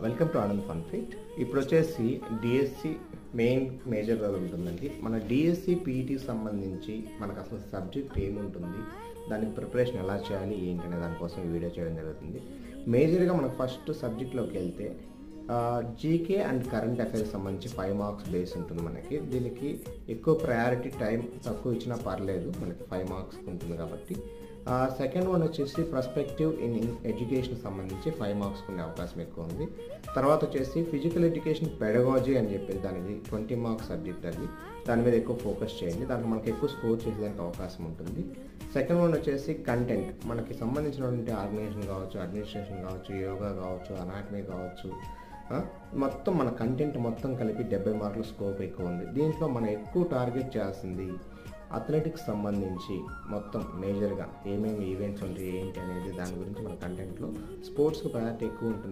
Welcome to Anand fun fit. ఇప్పుడు వచ్చేసి DSC main major ఉంటుందండి. మన డిఎస్సి పీఈటీకి సంబంధించి మనకు అసలు సబ్జెక్ట్ ఏముంటుంది, దానికి ప్రిపరేషన్ ఎలా చేయాలి ఏంటి అనే దానికోసం ఈ వీడియో చేయడం జరుగుతుంది. మేజర్గా మనకు ఫస్ట్ సబ్జెక్ట్లోకి వెళ్తే జీకే అండ్ కరెంట్ అఫైర్స్ సంబంధించి 5 మార్క్స్ బేస్ ఉంటుంది మనకి. దీనికి ఎక్కువ ప్రయారిటీ టైం తక్కువ ఇచ్చినా పర్లేదు, మనకి 5 మార్క్స్ ఉంటుంది కాబట్టి. సెకండ్ వన్ వచ్చేసి పర్స్పెక్టివ్ ఇన్ ఎడ్యుకేషన్ సంబంధించి 5 మార్క్స్ ఉండే అవకాశం ఎక్కువ ఉంది. తర్వాత వచ్చేసి ఫిజికల్ ఎడ్యుకేషన్ పెడగాలజీ అని చెప్పేసి దానికి 20 మార్క్స్ సబ్జెక్ట్. అది దాని మీద ఎక్కువ ఫోకస్ చేయండి, దాంట్లో మనకి ఎక్కువ స్కోర్ చేసేదానికి అవకాశం ఉంటుంది. సెకండ్ వన్ వచ్చేసి కంటెంట్, మనకి సంబంధించినటువంటి ఆర్గనైజేషన్ కావచ్చు, అడ్మినిస్ట్రేషన్ కావచ్చు, యోగా కావచ్చు, అనాటమీ కావచ్చు, మొత్తం మన కంటెంట్ మొత్తం కలిపి 70 మార్కుల స్కోప్ ఎక్కువ ఉంది. దీంట్లో మనం ఎక్కువ టార్గెట్ చేస్తుంది అథ్లెటిక్స్ సంబంధించి మొత్తం మేజర్గా ఏమేమి ఈవెంట్స్ ఉంటాయి ఏంటి అనేది దాని గురించి మన కంటెంట్లో స్పోర్ట్స్కి ప్రయారిటీ ఎక్కువ ఉంటుంది